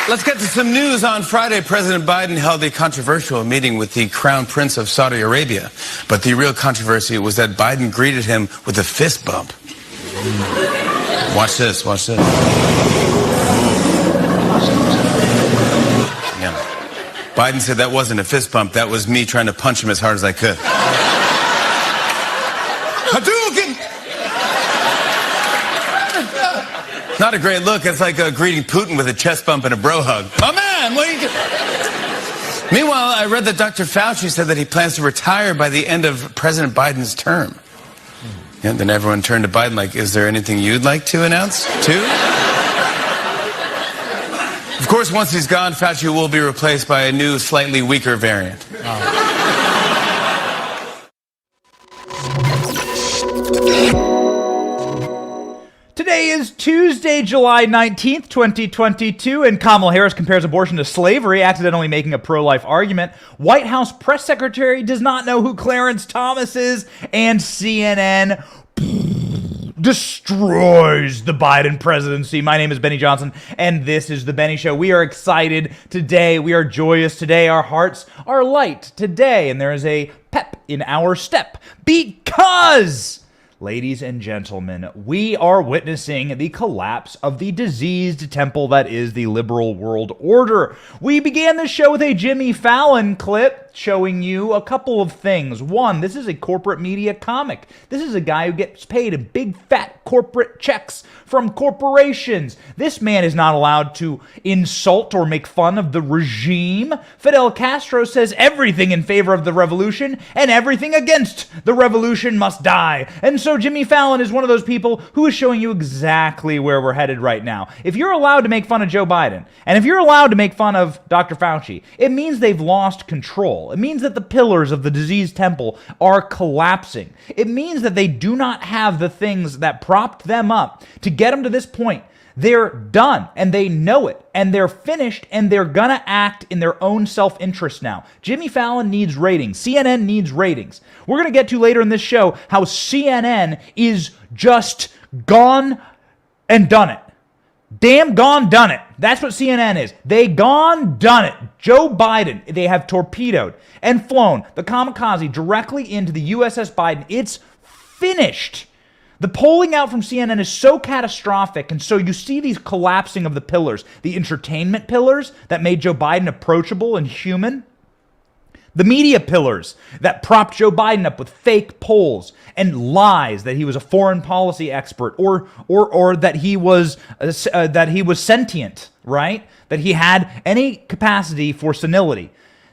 Let's get to some news. On Friday, President Biden held a controversial meeting with the Crown Prince of Saudi Arabia. But the real controversy was that Biden greeted him with a fist bump. Watch this, watch this. Yeah. Biden said that wasn't a fist bump, that was me trying to punch him as hard as I could. Hadouken! Not a great look. It's like greeting Putin with a chest bump and a bro hug. My man, what are you doing? Meanwhile, I read that Dr. Fauci said that he plans to retire by the end of President Biden's term. And then everyone turned to Biden like, is there anything you'd like to announce, too? Of course, once he's gone, Fauci will be replaced by a new, slightly weaker variant. Today is Tuesday, July 19th, 2022, and Kamala Harris compares abortion to slavery, accidentally making a pro-life argument. White House press secretary does not know who Clarence Thomas is, and CNN destroys the Biden presidency. My name is Benny Johnson, and this is The Benny Show. We are excited today. We are joyous today. Our hearts are light today, and there is a pep in our step because... Ladies and gentlemen, we are witnessing the collapse of the diseased temple that is the liberal world order. We began this show with a Jimmy Fallon clip showing you a couple of things. One, this is a corporate media comic. This is a guy who gets paid in big fat corporate checks from corporations. This man is not allowed to insult or make fun of the regime. Fidel Castro says everything in favor of the revolution and everything against the revolution must die. And so Jimmy Fallon is one of those people who is showing you exactly where we're headed right now. If you're allowed to make fun of Joe Biden, and if you're allowed to make fun of Dr. Fauci, it means they've lost control. It means that the pillars of the diseased temple are collapsing. It means that they do not have the things that propped them up to get them to this point. They're done, and they know it, and they're finished, and they're gonna act in their own self-interest now. Jimmy Fallon needs ratings. CNN needs ratings. We're gonna get to later in this show how CNN is just gone and done it. Damn gone done it. That's what CNN is. They gone done it. Joe Biden, they have torpedoed and flown the kamikaze directly into the USS Biden. It's finished. The polling out from CNN is so catastrophic, and so you see these collapsing of the pillars, the entertainment pillars that made Joe Biden approachable and human, the media pillars that propped Joe Biden up with fake polls and lies that he was a foreign policy expert or that he was sentient, right? That he had any capacity for senility.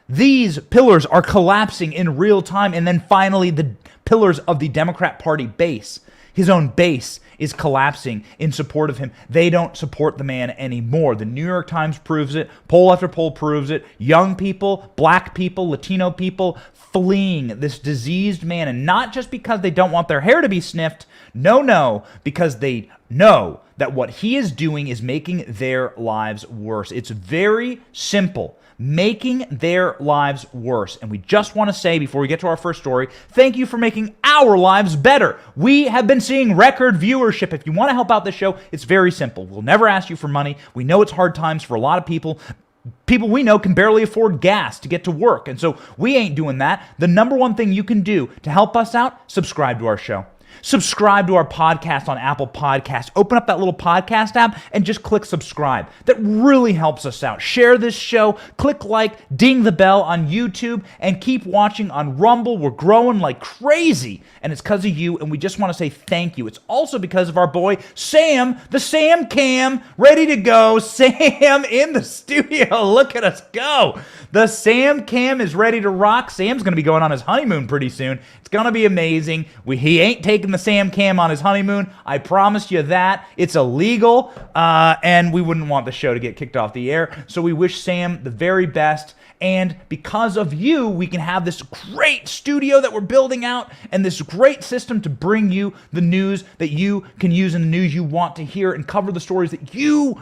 These pillars are collapsing in real time, and then finally the pillars of the Democrat Party base. His own base is collapsing in support of him. They don't support the man anymore. The New York Times proves it. Poll after poll proves it. Young people, black people, Latino people fleeing this diseased man. And not just because they don't want their hair to be sniffed. No, because they know that what he is doing is making their lives worse. It's very simple. Making their lives worse. And we just want to say, before we get to our first story, thank you for making our lives better. We have been seeing record viewership. If you want to help out this show, it's very simple. We'll never ask you for money. We know it's hard times for a lot of people. People we know can barely afford gas to get to work. And so we ain't doing that. The number one thing you can do to help us out, subscribe to our show. Subscribe to our podcast on Apple Podcasts. Open up that little podcast app and just click subscribe. That really helps us out. Share this show. Click like, ding the bell on YouTube, and keep watching on Rumble. We're growing like crazy, and it's because of you, and we just want to say thank you. It's also because of our boy Sam, the Sam Cam, ready to go. Sam in the studio. Look at us go. The Sam Cam is ready to rock. Sam's going to be going on his honeymoon pretty soon. It's going to be amazing. He ain't taking the Sam Cam on his honeymoon. I promise you that. It's illegal, and we wouldn't want the show to get kicked off the air. So we wish Sam the very best. And because of you, we can have this great studio that we're building out and this great system to bring you the news that you can use in the news you want to hear and cover the stories that you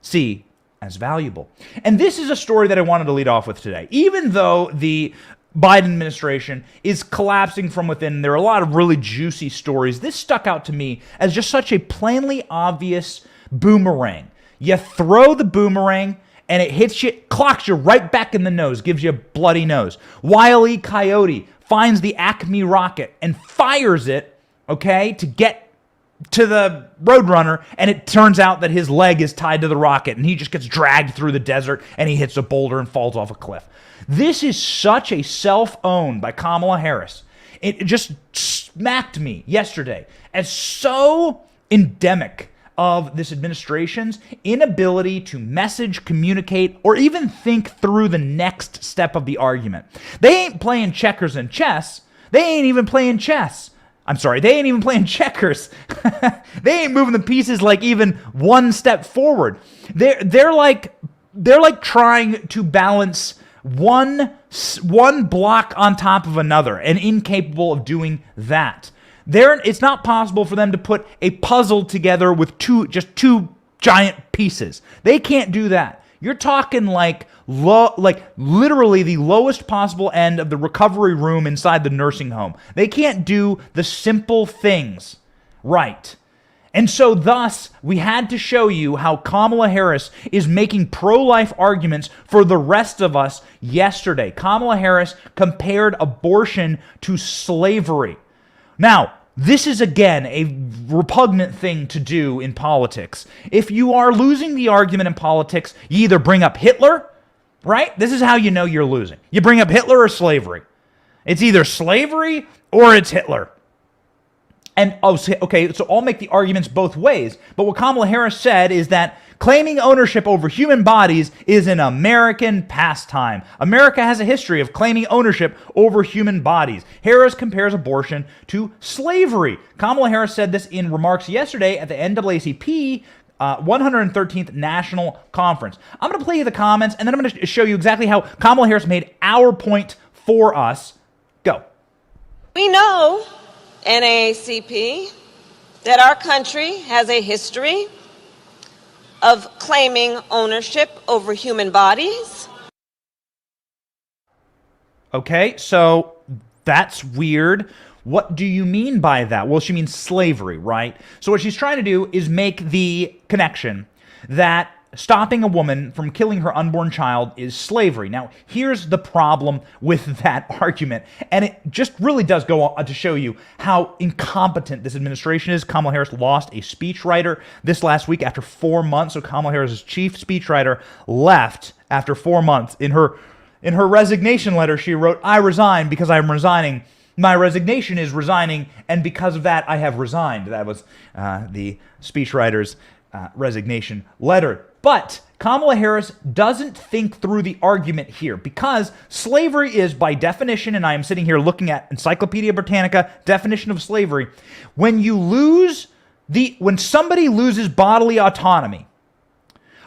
see as valuable. And this is a story that I wanted to lead off with today. Even though the Biden administration is collapsing from within, there are a lot of really juicy stories. This stuck out to me as just such a plainly obvious boomerang. You throw the boomerang, and it hits you, clocks you right back in the nose, gives you a bloody nose. Wile E. Coyote finds the Acme rocket and fires it, okay, to get to the Roadrunner, and it turns out that his leg is tied to the rocket, and he just gets dragged through the desert, and he hits a boulder and falls off a cliff. This is such a self-own by Kamala Harris. It just smacked me yesterday as so endemic of this administration's inability to message, communicate, or even think through the next step of the argument. They ain't playing checkers and chess. They ain't even playing chess. I'm sorry, they ain't even playing checkers. They ain't moving the pieces like even one step forward. They're like trying to balance one block on top of another and incapable of doing that. It's not possible for them to put a puzzle together with just two giant pieces. They can't do that. You're talking like literally the lowest possible end of the recovery room inside the nursing home. They can't do the simple things right. And so thus, we had to show you how Kamala Harris is making pro-life arguments for the rest of us yesterday. Kamala Harris compared abortion to slavery. Now, this is, again, a repugnant thing to do in politics. If you are losing the argument in politics, you either bring up Hitler, right? This is how you know you're losing. You bring up Hitler or slavery. It's either slavery or it's Hitler. And, okay, so I'll make the arguments both ways. But what Kamala Harris said is that claiming ownership over human bodies is an American pastime. America has a history of claiming ownership over human bodies. Harris compares abortion to slavery. Kamala Harris said this in remarks yesterday at the NAACP 113th National Conference. I'm going to play you the comments, and then I'm going to show you exactly how Kamala Harris made our point for us. Go. We know, NAACP, that our country has a history of claiming ownership over human bodies. Okay, so that's weird. What do you mean by that? Well, she means slavery, right? So what she's trying to do is make the connection that stopping a woman from killing her unborn child is slavery. Now, here's the problem with that argument, and it just really does go on to show you how incompetent this administration is. Kamala Harris lost a speechwriter this last week after 4 months. So Kamala Harris's chief speechwriter left after 4 months. In her resignation letter, she wrote, "I resign because I'm resigning. My resignation is resigning, and because of that, I have resigned." That was the speechwriter's resignation letter. But Kamala Harris doesn't think through the argument here, because slavery is, by definition, and I am sitting here looking at Encyclopedia Britannica definition of slavery, when somebody loses bodily autonomy,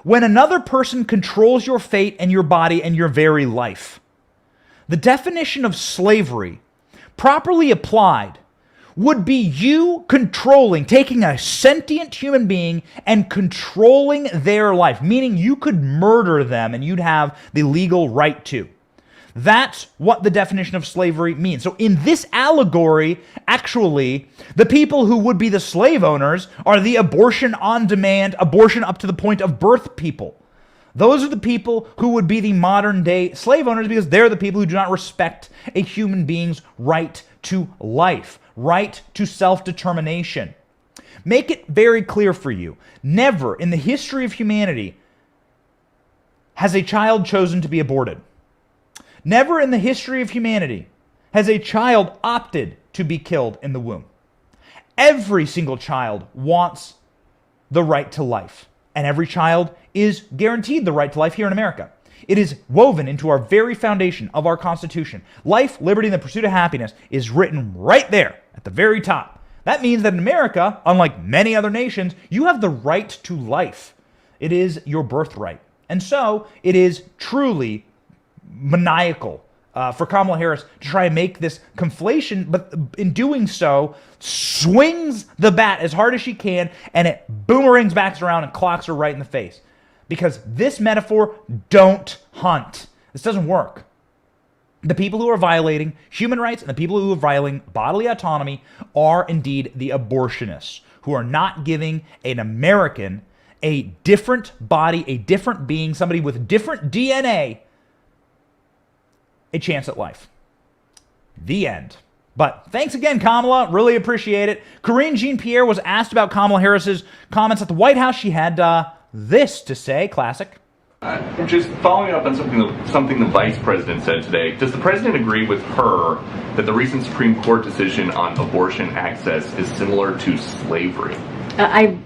when another person controls your fate and your body and your very life. The definition of slavery, properly applied, would be you taking a sentient human being and controlling their life, meaning you could murder them and you'd have the legal right to. That's what the definition of slavery means. So in this allegory, actually, the people who would be the slave owners are the abortion on demand, abortion up to the point of birth people. Those are the people who would be the modern day slave owners, because they're the people who do not respect a human being's right to life, right to self-determination. Make it very clear for you, never in the history of humanity has a child chosen to be aborted. Never in the history of humanity has a child opted to be killed in the womb. Every single child wants the right to life, and every child is guaranteed the right to life here in America. It is woven into our very foundation of our Constitution. Life, liberty, and the pursuit of happiness is written right there at the very top. That means that in America, unlike many other nations, you have the right to life. It is your birthright. And so it is truly maniacal for Kamala Harris to try and make this conflation, but in doing so, swings the bat as hard as she can, and it boomerangs back around and clocks her right in the face. Because this metaphor, don't hunt. This doesn't work. The people who are violating human rights and the people who are violating bodily autonomy are indeed the abortionists, who are not giving an American a different body, a different being, somebody with different DNA, a chance at life. The end. But thanks again, Kamala. Really appreciate it. Karine Jean-Pierre was asked about Kamala Harris's comments at the White House. She had this to say. Classic. Just following up on something the vice president said today, does the president agree with her that the recent Supreme Court decision on abortion access is similar to slavery? I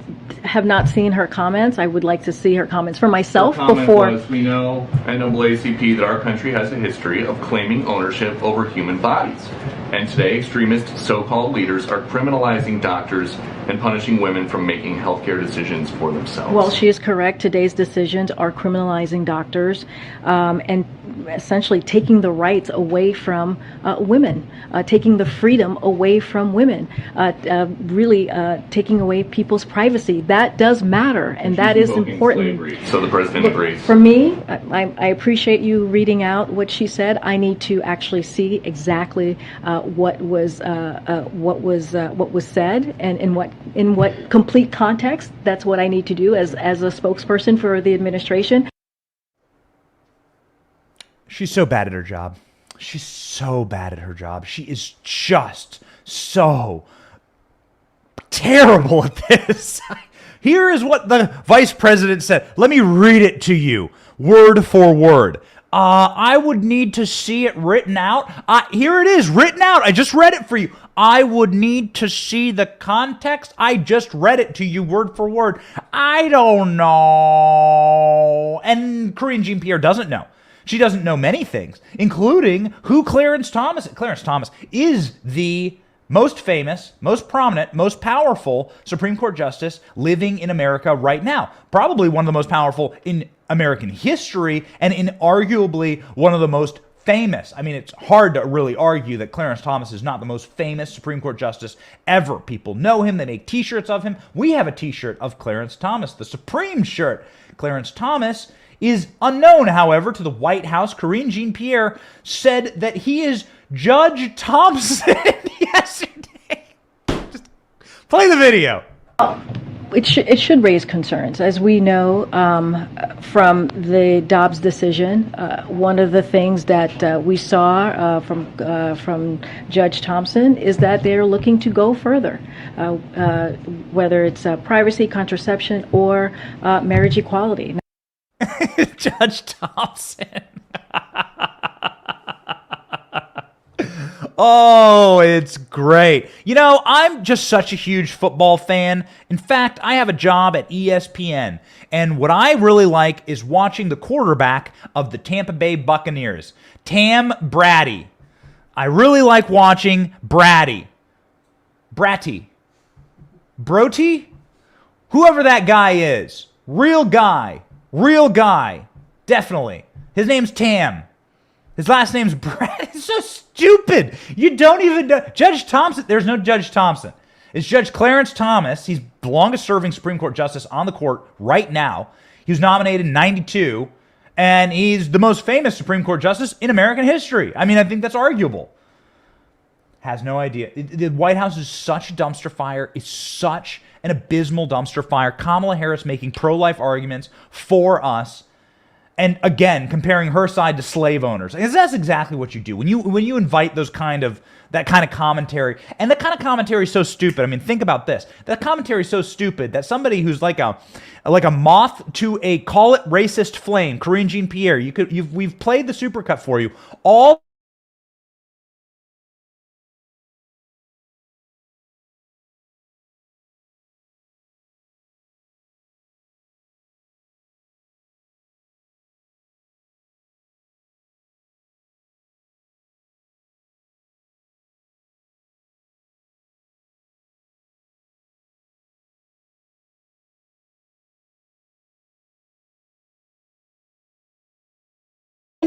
have not seen her comments. I would like to see her comments for myself Her comment before. was, we know at NAACP that our country has a history of claiming ownership over human bodies. And today, extremist so-called leaders are criminalizing doctors and punishing women from making healthcare decisions for themselves. Well, she is correct. Today's decisions are criminalizing doctors and essentially taking the rights away from women, taking the freedom away from women, really taking away people's privacy. That does matter, and that is important. Slavery, so the president agrees. For me, I appreciate you reading out what she said. I need to actually see exactly what was said and in what complete context. That's what I need to do as a spokesperson for the administration. She's so bad at her job. She's so bad at her job. She is just so terrible at this. Here is what the vice president said. Let me read it to you, word for word. I would need to see it written out. Here it is, written out. I just read it for you. I would need to see the context. I just read it to you word for word. I don't know. And Karine Jean-Pierre doesn't know. She doesn't know many things, including who Clarence Thomas is. Clarence Thomas is the most famous, most prominent, most powerful Supreme Court justice living in America right now. Probably one of the most powerful in American history and inarguably one of the most famous. I mean, it's hard to really argue that Clarence Thomas is not the most famous Supreme Court justice ever. People know him. They make t-shirts of him. We have a t-shirt of Clarence Thomas, the Supreme shirt. Clarence Thomas is unknown, however, to the White House. Karine Jean-Pierre said that he is Judge Thompson yesterday. Just play the video. It should raise concerns. As we know from the Dobbs decision, one of the things that we saw from Judge Thompson is that they're looking to go further, whether it's privacy, contraception, or marriage equality. Judge Thompson. Oh, it's great. You know, I'm just such a huge football fan. In fact, I have a job at ESPN, and what I really like is watching the quarterback of the Tampa Bay Buccaneers, Tam Brady. I really like watching Bratty. Broty? Whoever that guy is. Real guy, definitely. His name's Tam. His last name's Brad. It's so stupid. You don't even know. Judge Thompson, there's no Judge Thompson. It's Judge Clarence Thomas. He's the longest serving Supreme Court justice on the court right now. He was nominated in 92, and he's the most famous Supreme Court justice in American history. I mean, I think that's arguable. Has no idea. The White House is such a dumpster fire. It's such an abysmal dumpster fire. Kamala Harris making pro-life arguments for us. And again, comparing her side to slave owners. Because that's exactly what you do. When you invite that kind of commentary, and that kind of commentary is so stupid. I mean, think about this. That commentary is so stupid that somebody who's like a moth to a call it racist flame, Karine Jean-Pierre, we've played the supercut for you. All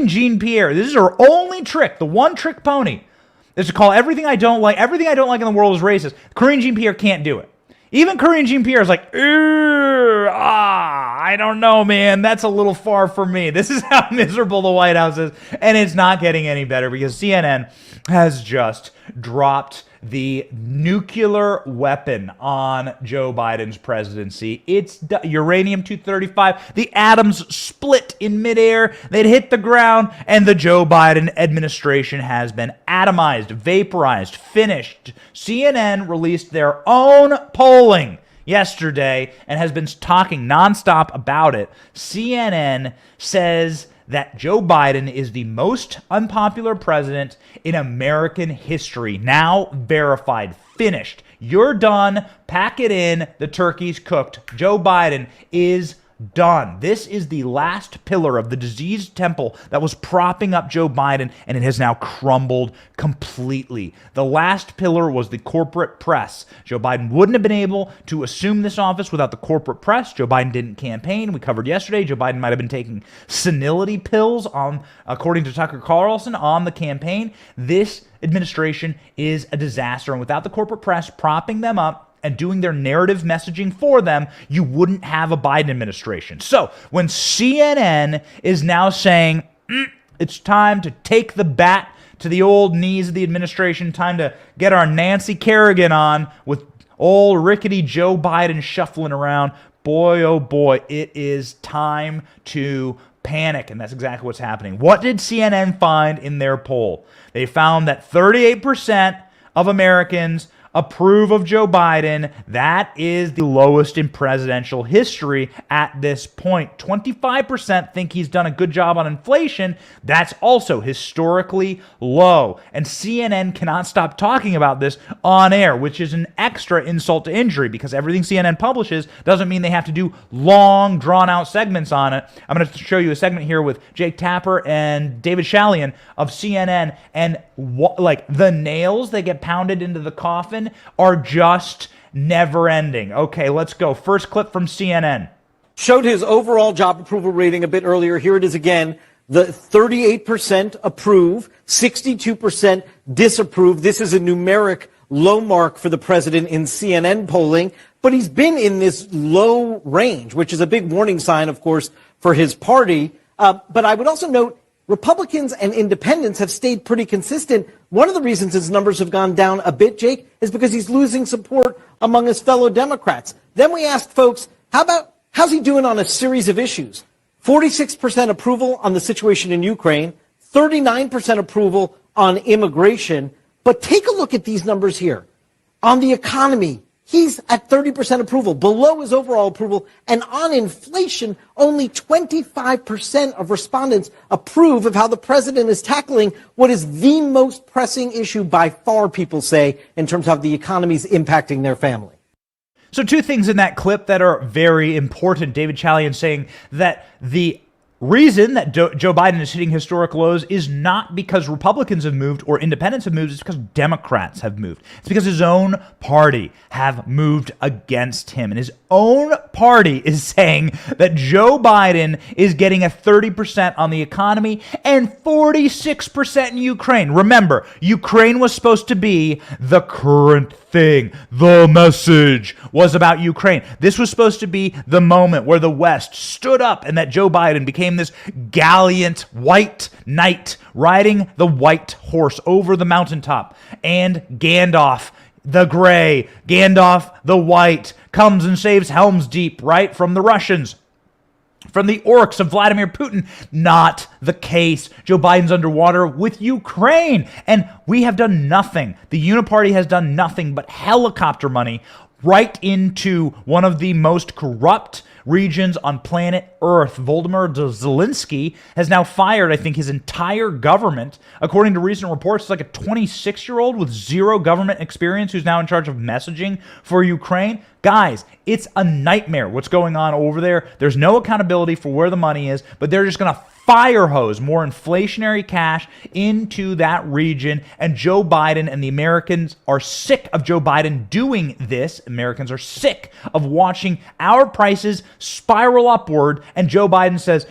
Jean-Pierre, this is her only trick, the one trick pony, is to call everything I don't like in the world is racist. Karine Jean-Pierre can't do it. Even Karine Jean-Pierre is like, I don't know, man. That's a little far for me. This is how miserable the White House is, and it's not getting any better because CNN has just dropped the nuclear weapon on Joe Biden's presidency. It's uranium-235. The atoms split in midair. They'd hit the ground, and the Joe Biden administration has been atomized, vaporized, finished. CNN released their own polling yesterday and has been talking nonstop about it. CNN says that Joe Biden is the most unpopular president in American history. Now verified, finished. You're done. Pack it in. The turkey's cooked. Joe Biden is done. This is the last pillar of the diseased temple that was propping up Joe Biden, and it has now crumbled completely. The last pillar was the corporate press. Joe Biden wouldn't have been able to assume this office without the corporate press. Joe Biden didn't campaign. We covered yesterday. Joe Biden might have been taking senility pills according to Tucker Carlson, on the campaign. This administration is a disaster, and without the corporate press propping them up and doing their narrative messaging for them, you wouldn't have a Biden administration. So when CNN is now saying, it's time to take the bat to the old knees of the administration, time to get our Nancy Kerrigan on with old rickety Joe Biden shuffling around, boy, oh boy, it is time to panic, and that's exactly what's happening. What did CNN find in their poll? They found that 38% of Americans approve of Joe Biden. That is the lowest in presidential history at this point. 25% think he's done a good job on inflation. That's also historically low. And CNN cannot stop talking about this on air, which is an extra insult to injury, because everything CNN publishes doesn't mean they have to do long, drawn-out segments on it. I'm going to show you a segment here with Jake Tapper and David Chalian of CNN, and the nails that get pounded into the coffin are just never ending. Okay, let's go. First clip from CNN. Showed his overall job approval rating a bit earlier. Here it is again. The 38% approve, 62% disapprove. This is a numeric low mark for the president in CNN polling, but he's been in this low range, which is a big warning sign, of course, for his party. But I would also note Republicans and independents have stayed pretty consistent. One of the reasons his numbers have gone down a bit, Jake, is because he's losing support among his fellow Democrats. Then we asked folks, how's he doing on a series of issues? 46% approval on the situation in Ukraine, 39% approval on immigration. But take a look at these numbers here. On the economy, he's at 30% approval, below his overall approval. And on inflation, only 25% of respondents approve of how the president is tackling what is the most pressing issue by far, people say, in terms of how the economy is impacting their family. So two things in that clip that are very important. David Chalian saying that the reason that Joe Biden is hitting historic lows is not because Republicans have moved or independents have moved. It's because Democrats have moved. It's because his own party have moved against him. And his own party is saying that Joe Biden is getting a 30% on the economy and 46% in Ukraine. Remember, Ukraine was supposed to be the current thing. The message was about Ukraine. This was supposed to be the moment where the West stood up and that Joe Biden became this gallant white knight riding the white horse over the mountaintop. And Gandalf the gray, Gandalf the white, comes and saves Helm's Deep, right, from the Russians, from the orcs of Vladimir Putin. Not the case. Joe Biden's underwater with Ukraine, and we have done nothing. The Uniparty has done nothing but helicopter money right into one of the most corrupt regions on planet Earth. Volodymyr Zelensky has now fired, I think, his entire government. According to recent reports, it's like a 26-year-old with zero government experience who's now in charge of messaging for Ukraine. Guys, it's a nightmare what's going on over there. There's no accountability for where the money is, but they're just going to fire hose more inflationary cash into that region. And Joe Biden and the Americans are sick of Joe Biden doing this. Americans are sick of watching our prices spiral upward. And Joe Biden says,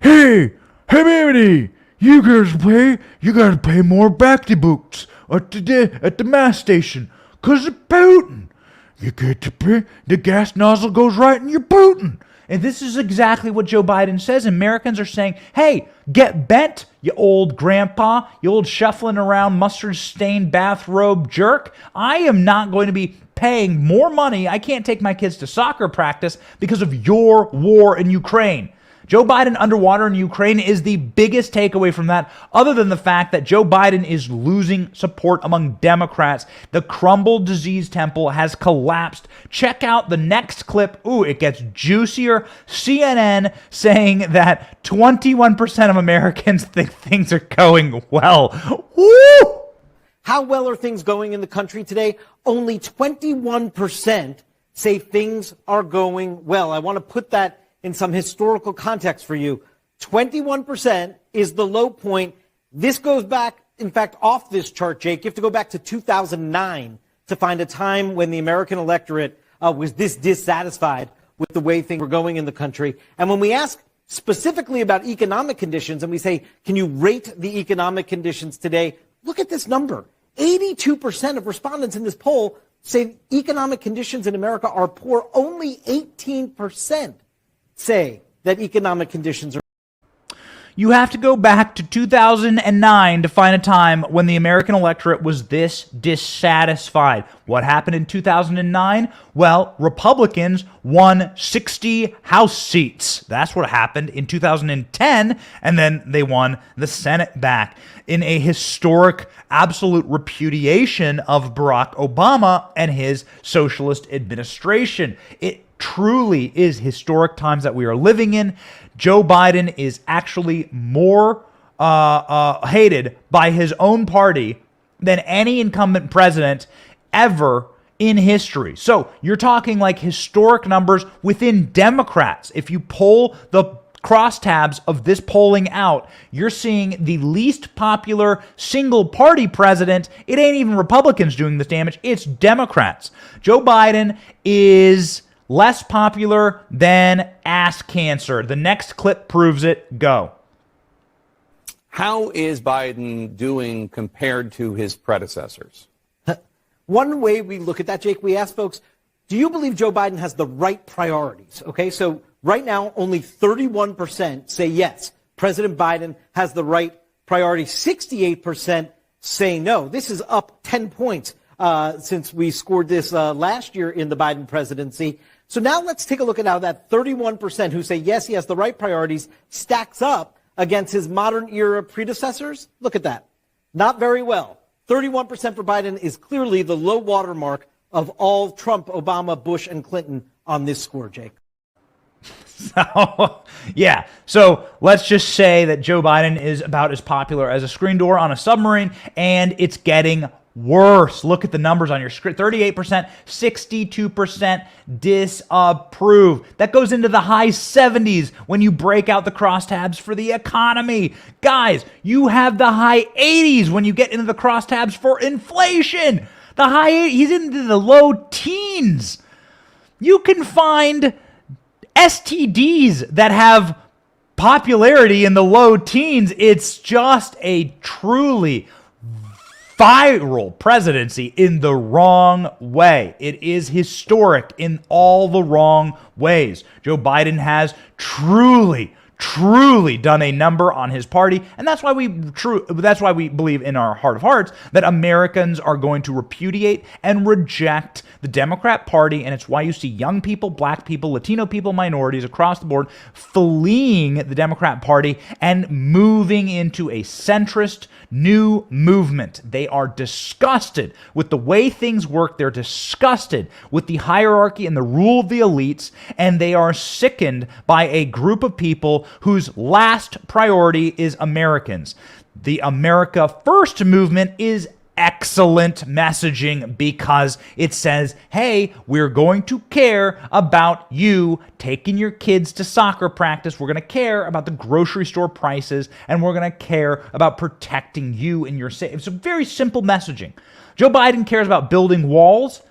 hey, baby, you gotta pay more back to boots at the mass station because of Putin. You get to pay, the gas nozzle goes right in your Putin. And this is exactly what Joe Biden says. Americans are saying, hey, get bent, you old grandpa, you old shuffling around mustard-stained bathrobe jerk. I am not going to be paying more money. I can't take my kids to soccer practice because of your war in Ukraine. Joe Biden underwater in Ukraine is the biggest takeaway from that, other than the fact that Joe Biden is losing support among Democrats. The crumbled disease temple has collapsed. Check out the next clip. Ooh, it gets juicier. CNN saying that 21% of Americans think things are going well. Woo! How well are things going in the country today? Only 21% say things are going well. I want to put that in some historical context for you. 21% is the low point. This goes back, in fact, off this chart, Jake. You have to go back to 2009 to find a time when the American electorate was this dissatisfied with the way things were going in the country. And when we ask specifically about economic conditions and we say, can you rate the economic conditions today? Look at this number. 82% of respondents in this poll say economic conditions in America are poor. Only 18% say that economic conditions are. You have to go back to 2009 to find a time when the American electorate was this dissatisfied. What happened in 2009? Well, Republicans won 60 House seats. That's what happened in 2010, and then they won the Senate back in a historic, absolute repudiation of Barack Obama and his socialist administration. It truly is historic times that we are living in. Joe Biden is actually more hated by his own party than any incumbent president ever in history. So you're talking like historic numbers within Democrats. If you pull the crosstabs of this polling out, you're seeing the least popular single party president. It ain't even Republicans doing this damage. It's Democrats. Joe Biden is less popular than ass cancer. The next clip proves it. Go. How is Biden doing compared to his predecessors? One way we look at that, Jake, we ask folks, do you believe Joe Biden has the right priorities? Okay, so right now, only 31% say yes, President Biden has the right priorities. 68% say no. This is up 10 points since we scored this last year in the Biden presidency. So now let's take a look at how that 31% who say yes, he has the right priorities stacks up against his modern era predecessors. Look at that. Not very well. 31% for Biden is clearly the low water mark of all Trump, Obama, Bush, and Clinton on this score, Jake. So, yeah. So let's just say that Joe Biden is about as popular as a screen door on a submarine, and it's getting worse. Look at the numbers on your screen. 38%, 62% disapprove. That goes into the high 70s when you break out the crosstabs for the economy. Guys, you have the high 80s when you get into the crosstabs for inflation. The high 80s, he's into the low teens. You can find STDs that have popularity in the low teens. It's just a truly viral presidency in the wrong way. It is historic in all the wrong ways. Joe Biden has truly done a number on his party, and that's why we believe in our heart of hearts that Americans are going to repudiate and reject the Democrat Party, and it's why you see young people, black people, Latino people, minorities across the board fleeing the Democrat Party and moving into a centrist new movement. They are disgusted with the way things work. They're disgusted with the hierarchy and the rule of the elites, and they are sickened by a group of people whose last priority is Americans. The America First movement is excellent messaging because it says, hey, we're going to care about you taking your kids to soccer practice. We're going to care about the grocery store prices, and we're going to care about protecting you and your safety. It's a very simple messaging. Joe Biden cares about building walls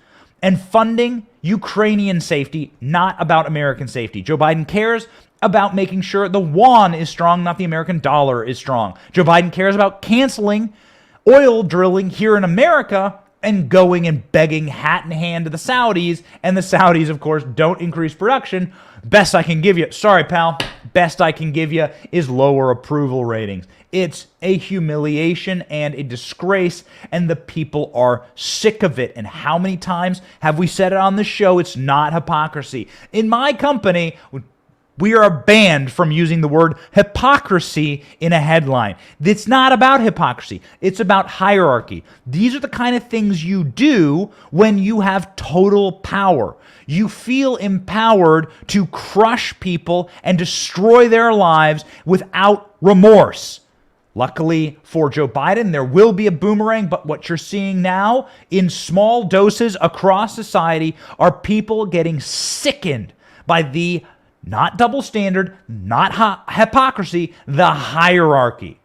and funding Ukrainian safety, not about American safety. Joe Biden cares about making sure the yuan is strong, not the American dollar is strong. Joe Biden cares about canceling oil drilling here in America and going and begging hat in hand to the Saudis, and the Saudis, of course, don't increase production. Best I can give you, sorry, pal, best I can give you is lower approval ratings. It's a humiliation and a disgrace, and the people are sick of it. And how many times have we said it on the show? It's not hypocrisy. In my company, we are banned from using the word hypocrisy in a headline. It's not about hypocrisy. It's about hierarchy. These are the kind of things you do when you have total power. You feel empowered to crush people and destroy their lives without remorse. Luckily for Joe Biden, there will be a boomerang, but what you're seeing now in small doses across society are people getting sickened by the not double standard, not hypocrisy, the hierarchy.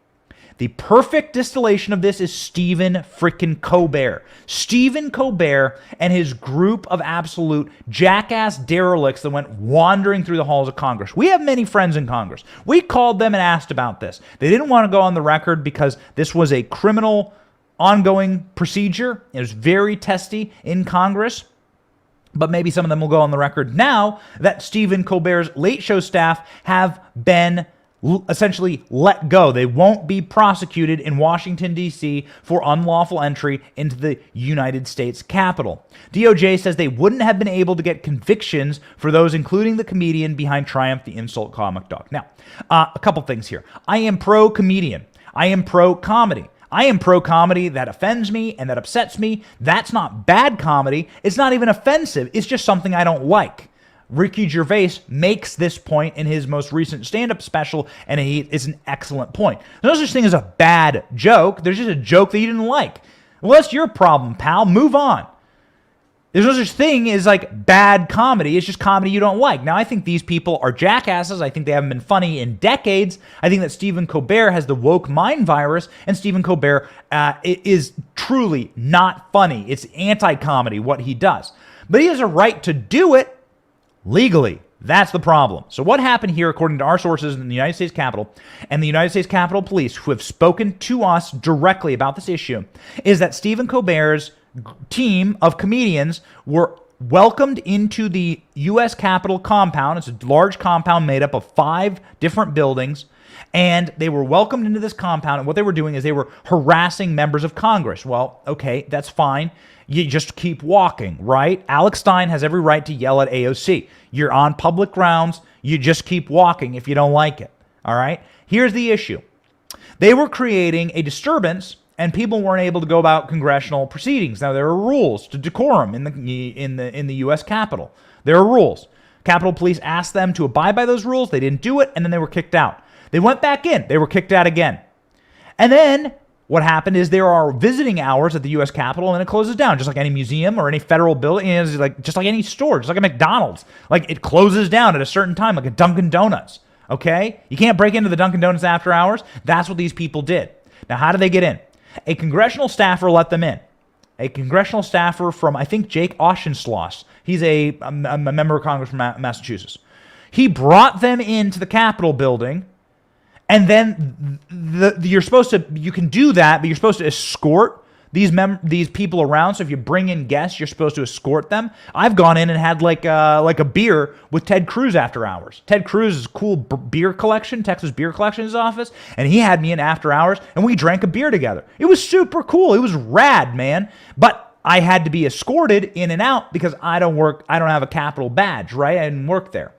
The perfect distillation of this is Stephen frickin' Colbert. Stephen Colbert and his group of absolute jackass derelicts that went wandering through the halls of Congress. We have many friends in Congress. We called them and asked about this. They didn't want to go on the record because this was a criminal ongoing procedure. It was very testy in Congress. But maybe some of them will go on the record now that Stephen Colbert's Late Show staff have been essentially let go. They won't be prosecuted in Washington, D.C. for unlawful entry into the United States Capitol. DOJ says they wouldn't have been able to get convictions for those, including the comedian behind Triumph the Insult Comic Dog. Now, a couple things here. I am pro-comedian. I am pro-comedy. I am pro-comedy that offends me and that upsets me. That's not bad comedy. It's not even offensive. It's just something I don't like. Ricky Gervais makes this point in his most recent stand-up special, and it's an excellent point. There's no such thing as a bad joke. There's just a joke that you didn't like. Well, that's your problem, pal. Move on. There's no such thing as like bad comedy. It's just comedy you don't like. Now, I think these people are jackasses. I think they haven't been funny in decades. I think that Stephen Colbert has the woke mind virus, and Stephen Colbert is truly not funny. It's anti-comedy, what he does. But he has a right to do it legally. That's the problem. So what happened here, according to our sources in the United States Capitol and the United States Capitol Police, who have spoken to us directly about this issue, is that Stephen Colbert's team of comedians were welcomed into the U.S. Capitol compound. It's a large compound made up of 5 different buildings, and they were welcomed into this compound, and what they were doing is they were harassing members of Congress. Well, okay, that's fine. You just keep walking, right? Alex Stein has every right to yell at AOC. You're on public grounds. You just keep walking if you don't like it, all right? Here's the issue. They were creating a disturbance, and people weren't able to go about congressional proceedings. Now, there are rules to decorum in the U.S. Capitol. There are rules. Capitol Police asked them to abide by those rules. They didn't do it, and then they were kicked out. They went back in. They were kicked out again. And then what happened is there are visiting hours at the U.S. Capitol, and it closes down, just like any museum or any federal building. It's like just like any store, just like a McDonald's. Like it closes down at a certain time, like a Dunkin' Donuts. Okay, you can't break into the Dunkin' Donuts after hours. That's what these people did. Now, how did they get in? A congressional staffer let them in. A congressional staffer from, I think, Jake Auchincloss. He's a member of Congress from Massachusetts. He brought them into the Capitol building, and then you can do that, but you're supposed to escort these people around. So if you bring in guests, you're supposed to escort them. I've gone in and had like a beer with Ted Cruz after hours. Ted Cruz's cool beer collection, Texas beer collection in his office, and he had me in after hours, and we drank a beer together. It was super cool. It was rad, man. But I had to be escorted in and out because I don't have a Capitol badge, right? I didn't work there.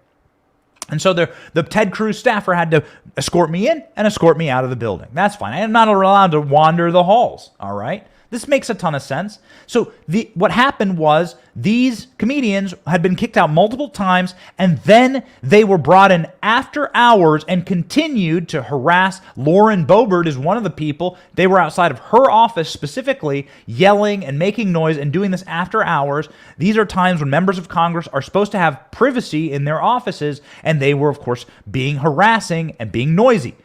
And so the Ted Cruz staffer had to escort me in and escort me out of the building. That's fine. I am not allowed to wander the halls, all right? This makes a ton of sense. So what happened was these comedians had been kicked out multiple times, and then they were brought in after hours and continued to harass. Lauren Boebert is one of the people. They were outside of her office specifically, yelling and making noise and doing this after hours. These are times when members of Congress are supposed to have privacy in their offices, and they were, of course, being harassing and being noisy.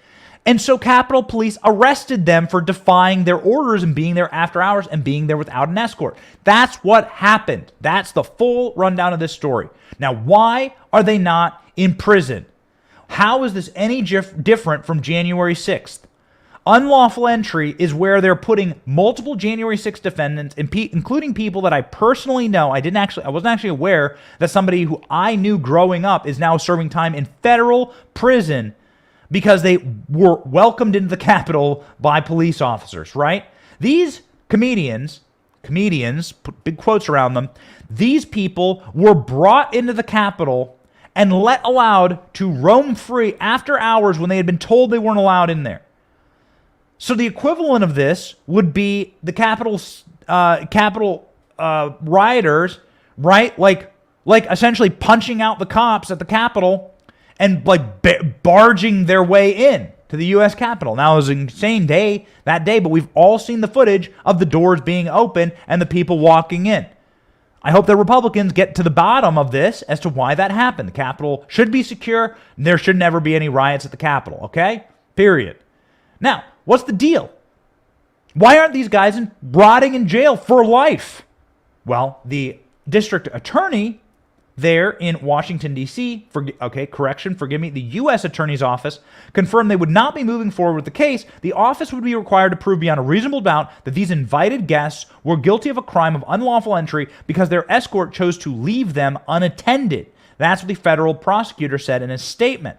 And so Capitol Police arrested them for defying their orders and being there after hours and being there without an escort. That's what happened. That's the full rundown of this story. Now, why are they not in prison? How is this any different from January 6th? Unlawful entry is where they're putting multiple January 6th defendants, including people that I personally know. I wasn't actually aware that somebody who I knew growing up is now serving time in federal prison because they were welcomed into the Capitol by police officers, right? These comedians, put big quotes around them, these people were brought into the Capitol and allowed to roam free after hours when they had been told they weren't allowed in there. So the equivalent of this would be the Capitol rioters, right? Like essentially punching out the cops at the Capitol and like barging their way in to the U.S. Capitol. Now, it was an insane day that day, but we've all seen the footage of the doors being open and the people walking in. I hope that Republicans get to the bottom of this as to why that happened. The Capitol should be secure, and there should never be any riots at the Capitol, okay? Period. Now, what's the deal? Why aren't these guys rotting in jail for life? Well, the district attorney there in Washington, D.C., the U.S. Attorney's Office confirmed they would not be moving forward with the case. The office would be required to prove beyond a reasonable doubt that these invited guests were guilty of a crime of unlawful entry because their escort chose to leave them unattended. That's what the federal prosecutor said in his statement.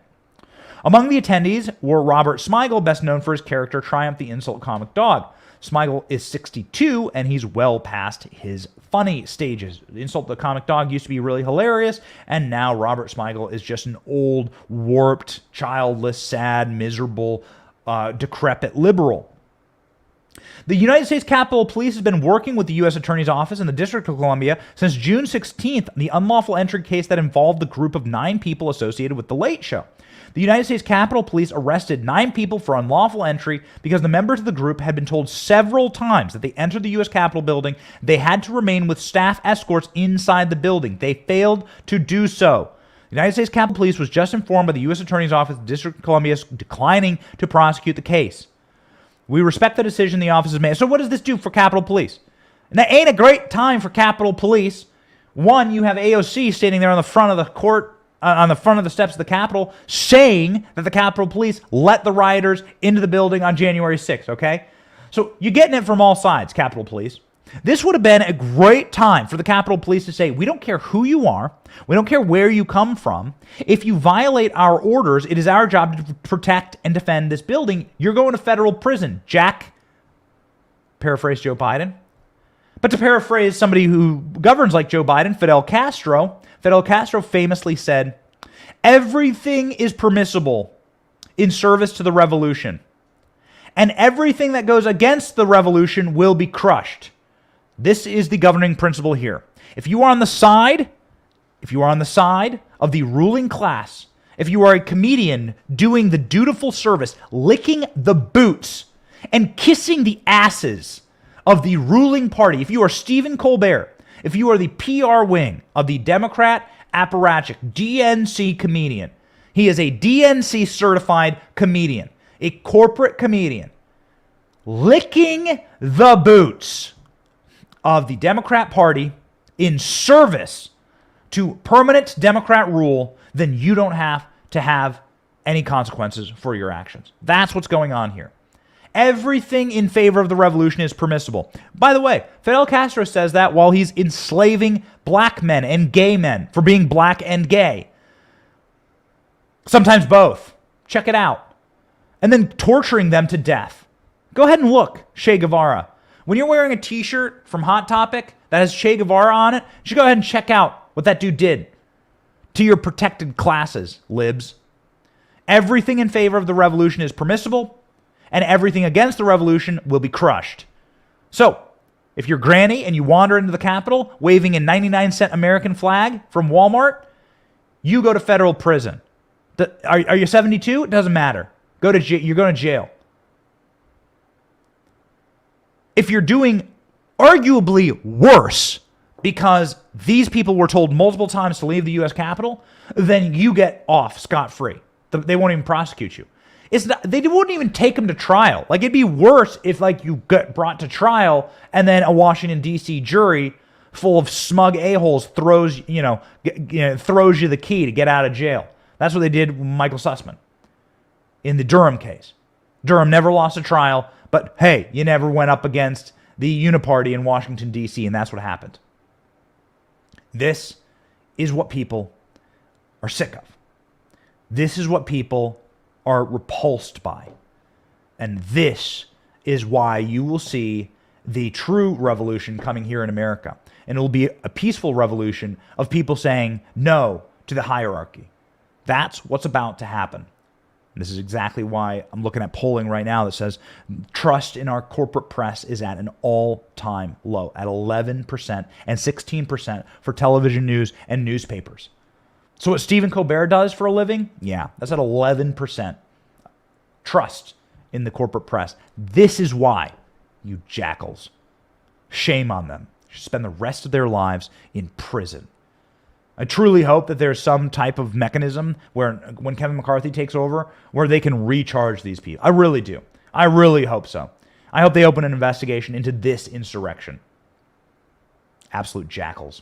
Among the attendees were Robert Smigel, best known for his character Triumph the Insult Comic Dog. Smigel is 62, and he's well past his funny stages. Insult the Comic Dog used to be really hilarious, and now Robert Smigel is just an old, warped, childless, sad, miserable, decrepit liberal. The United States Capitol Police has been working with the U.S. Attorney's Office in the District of Columbia since June 16th, the unlawful entry case that involved the group of 9 people associated with The Late Show. The United States Capitol Police arrested 9 people for unlawful entry because the members of the group had been told several times that they entered the U.S. Capitol building. They had to remain with staff escorts inside the building. They failed to do so. The United States Capitol Police was just informed by the U.S. Attorney's Office, the District of Columbia, declining to prosecute the case. We respect the decision the office has made. So what does this do for Capitol Police? And that ain't a great time for Capitol Police. One, you have AOC standing there on the front of the court, on the front of the steps of the Capitol, saying that the Capitol Police let the rioters into the building on January 6th, okay? So you're getting it from all sides, Capitol Police. This would have been a great time for the Capitol Police to say, we don't care who you are, we don't care where you come from. If you violate our orders, it is our job to protect and defend this building. You're going to federal prison, Jack. Paraphrase Joe Biden. But to paraphrase somebody who governs like Joe Biden, Fidel Castro famously said, everything is permissible in service to the revolution, and everything that goes against the revolution will be crushed. This is the governing principle here. If you are on the side of the ruling class, if you are a comedian doing the dutiful service, licking the boots and kissing the asses of the ruling party, if you are Stephen Colbert, if you are the PR wing of the Democrat apparatchik, DNC comedian, he is a DNC certified comedian, a corporate comedian, licking the boots of the Democrat Party in service to permanent Democrat rule, then you don't have to have any consequences for your actions. That's what's going on here. Everything in favor of the revolution is permissible. By the way, Fidel Castro says that while he's enslaving black men and gay men for being black and gay. Sometimes both. Check it out. And then torturing them to death. Go ahead and look, Che Guevara. When you're wearing a t-shirt from Hot Topic that has Che Guevara on it, you should go ahead and check out what that dude did to your protected classes, libs. Everything in favor of the revolution is permissible, and everything against the revolution will be crushed. So, if you're Granny and you wander into the Capitol waving a 99-cent American flag from Walmart, you go to federal prison. Are you 72? It doesn't matter. You're going to jail. If you're doing arguably worse because these people were told multiple times to leave the U.S. Capitol, then you get off scot-free. They won't even prosecute you. They wouldn't even take them to trial. Like, it'd be worse if, like, you get brought to trial and then a Washington, D.C. jury full of smug a-holes throws you the key to get out of jail. That's what they did with Michael Sussman in the Durham case. Durham never lost a trial, but hey, you never went up against the Uniparty in Washington, D.C., and that's what happened. This is what people are sick of. This is what people are repulsed by. And this is why you will see the true revolution coming here in America. And it will be a peaceful revolution of people saying no to the hierarchy. That's what's about to happen. And this is exactly why I'm looking at polling right now that says trust in our corporate press is at an all-time low, at 11% and 16% for television news and newspapers. So what Stephen Colbert does for a living, yeah, that's at 11%. Trust in the corporate press. This is why, you jackals, shame on them. They should spend the rest of their lives in prison. I truly hope that there's some type of mechanism where, when Kevin McCarthy takes over, where they can recharge these people. I really do. I really hope so. I hope they open an investigation into this insurrection. Absolute jackals.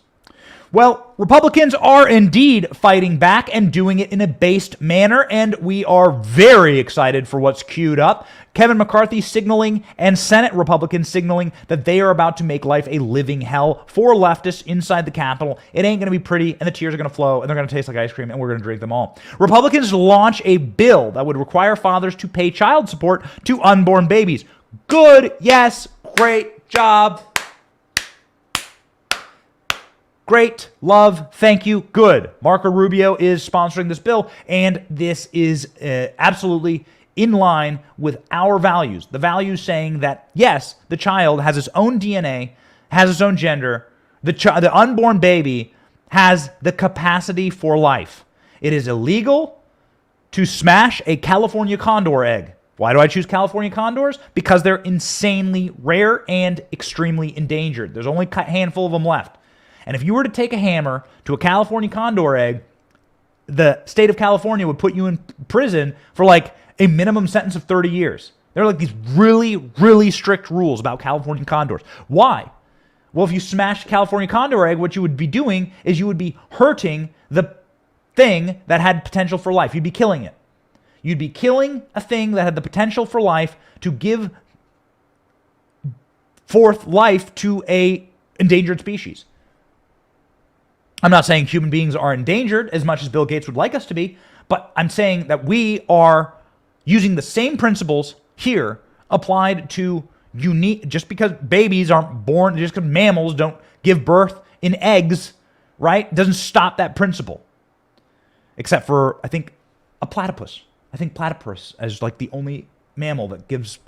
Well, Republicans are indeed fighting back and doing it in a based manner, and we are very excited for what's queued up. Kevin McCarthy signaling and Senate Republicans signaling that they are about to make life a living hell for leftists inside the Capitol. It ain't going to be pretty, and the tears are going to flow, and they're going to taste like ice cream, and we're going to drink them all. Republicans launch a bill that would require fathers to pay child support to unborn babies. Good, yes, great job. Great, love, thank you, good. Marco Rubio is sponsoring this bill, and this is absolutely in line with our values. The values saying that, yes, the child has its own DNA, has its own gender. The unborn baby has the capacity for life. It is illegal to smash a California condor egg. Why do I choose California condors? Because they're insanely rare and extremely endangered. There's only a handful of them left. And if you were to take a hammer to a California condor egg, the state of California would put you in prison for like a minimum sentence of 30 years. There are like these really, really strict rules about California condors. Why? Well, if you smashed a California condor egg, what you would be doing is you would be hurting the thing that had potential for life. You'd be killing it. You'd be killing a thing that had the potential for life to give forth life to a endangered species. I'm not saying human beings are endangered as much as Bill Gates would like us to be, but I'm saying that we are using the same principles here applied to unique, just because babies aren't born, just because mammals don't give birth in eggs, right? Doesn't stop that principle. Except for, I think, a platypus. I think platypus is like the only mammal that gives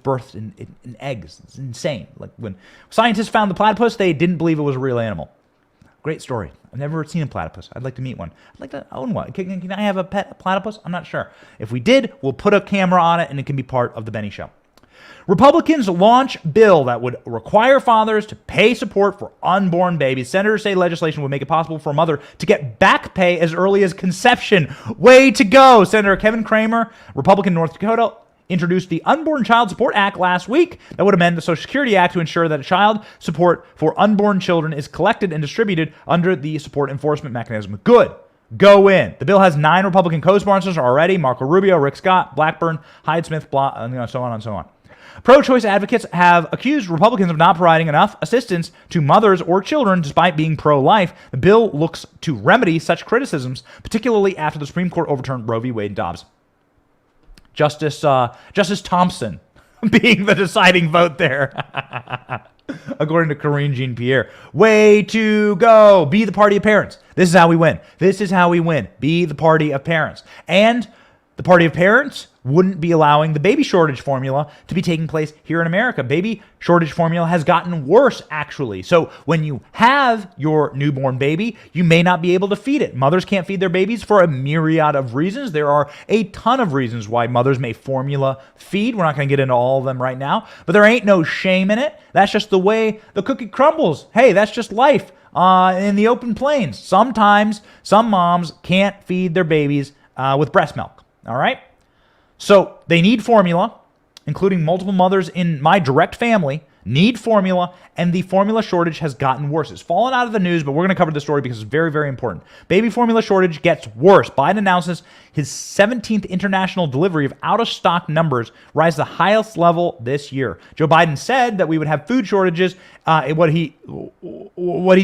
birth in eggs. It's insane. Like when scientists found the platypus, they didn't believe it was a real animal. Great story. I've never seen a platypus. I'd like to meet one. I'd like to own one. Can I have a pet platypus? I'm not sure. If we did, we'll put a camera on it and it can be part of the Benny Show. Republicans launch bill that would require fathers to pay support for unborn babies. Senators say legislation would make it possible for a mother to get back pay as early as conception. Way to go. Senator Kevin Cramer, Republican North Dakota, introduced the Unborn Child Support Act last week that would amend the Social Security Act to ensure that child support for unborn children is collected and distributed under the support enforcement mechanism. Good. Go in. The bill has 9 Republican co-sponsors already: Marco Rubio, Rick Scott, Blackburn, Hyde-Smith, and so on and so on. Pro-choice advocates have accused Republicans of not providing enough assistance to mothers or children despite being pro-life. The bill looks to remedy such criticisms, particularly after the Supreme Court overturned Roe v. Wade and Dobbs. Justice Thompson being the deciding vote there, according to Karine Jean-Pierre. Way to go. Be the party of parents. This is how we win. This is how we win. Be the party of parents. And the party of parents wouldn't be allowing the baby shortage formula to be taking place here in America. Baby shortage formula has gotten worse, actually. So when you have your newborn baby, you may not be able to feed it. Mothers can't feed their babies for a myriad of reasons. There are a ton of reasons why mothers may formula feed. We're not going to get into all of them right now, but there ain't no shame in it. That's just the way the cookie crumbles. Hey, that's just life in the open plains. Sometimes some moms can't feed their babies with breast milk. All right? So they need formula, including multiple mothers in my direct family need formula, and the formula shortage has gotten worse. It's fallen out of the news, but we're going to cover the story because it's very, very important. Baby formula shortage gets worse. Biden announces his 17th international delivery of out-of-stock numbers rise to the highest level this year. Joe Biden said that we would have food shortages. What he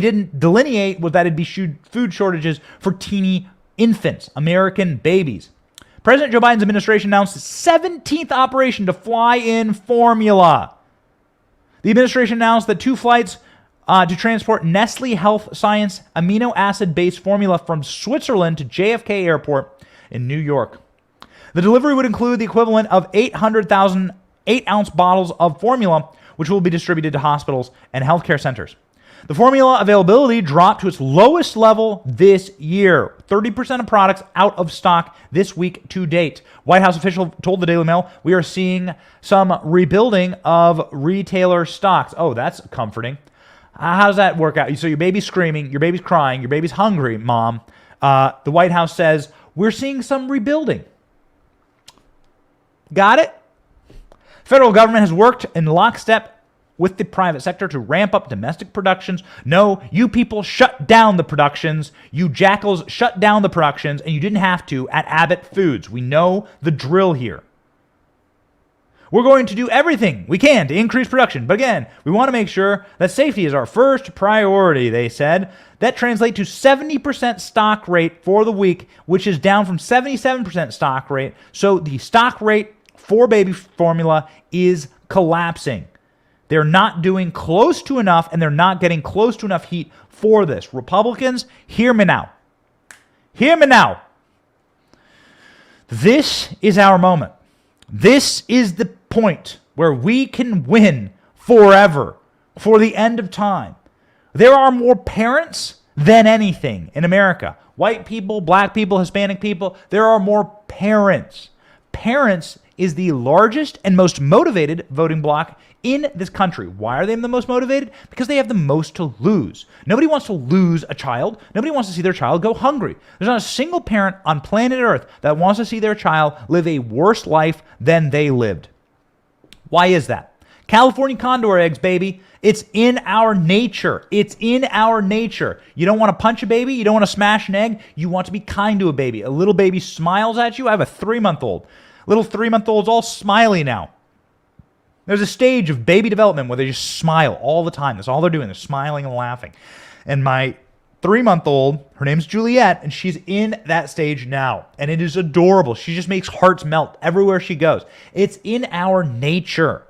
didn't delineate was that it'd be food shortages for teeny infants, American babies. President Joe Biden's administration announced its 17th operation to fly in formula. The administration announced that 2 flights to transport Nestle Health Science amino acid-based formula from Switzerland to JFK Airport in New York. The delivery would include the equivalent of 800,000 8-ounce bottles of formula, which will be distributed to hospitals and healthcare centers. The formula availability dropped to its lowest level this year. 30% of products out of stock this week to date. White House official told the Daily Mail, we are seeing some rebuilding of retailer stocks. Oh, that's comforting. How does that work out? So your baby's screaming, your baby's crying, your baby's hungry, mom. The White House says, we're seeing some rebuilding. Got it? Federal government has worked in lockstep with the private sector to ramp up domestic productions. No, you people shut down the productions. You jackals shut down the productions, and you didn't have to at Abbott Foods. We know the drill here. We're going to do everything we can to increase production. But again, we want to make sure that safety is our first priority, they said. That translates to 70% stock rate for the week, which is down from 77% stock rate. So the stock rate for baby formula is collapsing. They're not doing close to enough, and they're not getting close to enough heat for this. Republicans, hear me now. Hear me now. This is our moment. This is the point where we can win forever, for the end of time. There are more parents than anything in America. White people, black people, Hispanic people, there are more parents. Parents is the largest and most motivated voting bloc in this country. Why are they the most motivated? Because they have the most to lose. Nobody wants to lose a child. Nobody wants to see their child go hungry. There's not a single parent on planet Earth that wants to see their child live a worse life than they lived. Why is that? California condor eggs, baby. It's in our nature. It's in our nature. You don't want to punch a baby. You don't want to smash an egg. You want to be kind to a baby. A little baby smiles at you. I have a 3-month-old. Little 3-month-old's all smiley now. There's a stage of baby development where they just smile all the time. That's all they're doing. They're smiling and laughing. And my 3-month-old, her name's Juliet, and she's in that stage now. And it is adorable. She just makes hearts melt everywhere she goes. It's in our nature.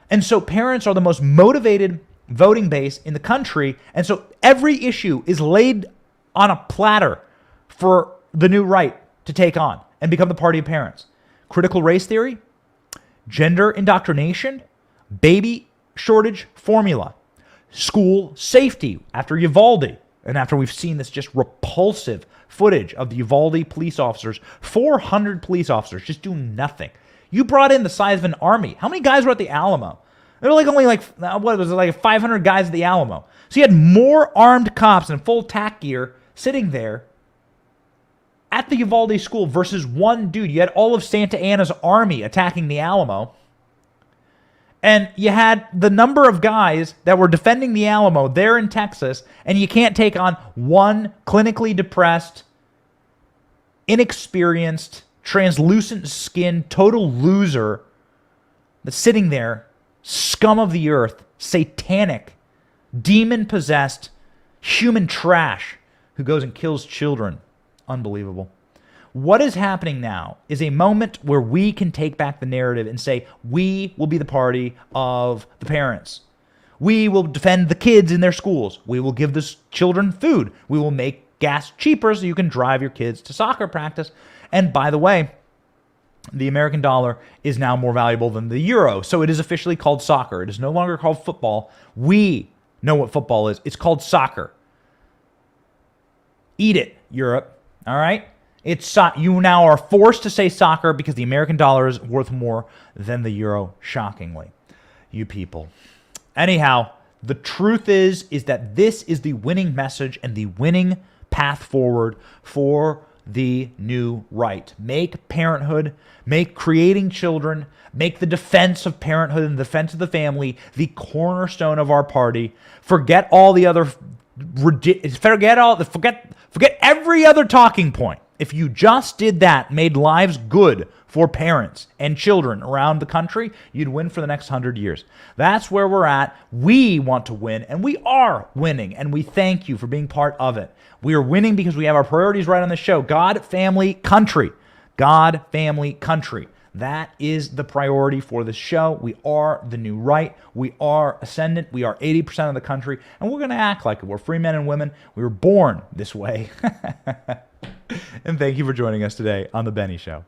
And so parents are the most motivated voting base in the country. And so every issue is laid on a platter for the new right to take on and become the party of parents. Critical race theory, gender indoctrination, baby shortage formula, school safety after Uvalde, and after we've seen this just repulsive footage of the Uvalde police officers, 400 police officers just doing nothing. You brought in the size of an army. How many guys were at the Alamo? There were only 500 guys at the Alamo. So you had more armed cops in full tack gear sitting there at the Uvalde school versus one dude. You had all of Santa Anna's army attacking the Alamo. And you had the number of guys that were defending the Alamo there in Texas, and you can't take on one clinically depressed, inexperienced, translucent skin, total loser that's sitting there, scum of the earth, satanic, demon-possessed, human trash who goes and kills children. Unbelievable. What is happening now is a moment where we can take back the narrative and say, we will be the party of the parents. We will defend the kids in their schools. We will give the children food. We will make gas cheaper so you can drive your kids to soccer practice. And by the way, the American dollar is now more valuable than the euro. So it is officially called soccer. It is no longer called football. We know what football is. It's called soccer. Eat it, Europe. All right? You now are forced to say soccer because the American dollar is worth more than the euro, shockingly. You people. Anyhow, the truth is that this is the winning message and the winning path forward for the new right. Make parenthood, make creating children, make the defense of parenthood and the defense of the family the cornerstone of our party. Forget all the other forget every other talking point. If you just did that, made lives good for parents and children around the country, you'd win for the next 100 years. That's where we're at. We want to win, and we are winning, and we thank you for being part of it. We are winning because we have our priorities right on the show. God, family, country. God, family, country. That is the priority for the show. We are the new right. We are ascendant. We are 80% of the country, and we're going to act like it. We're free men and women. We were born this way. And thank you for joining us today on The Benny Show.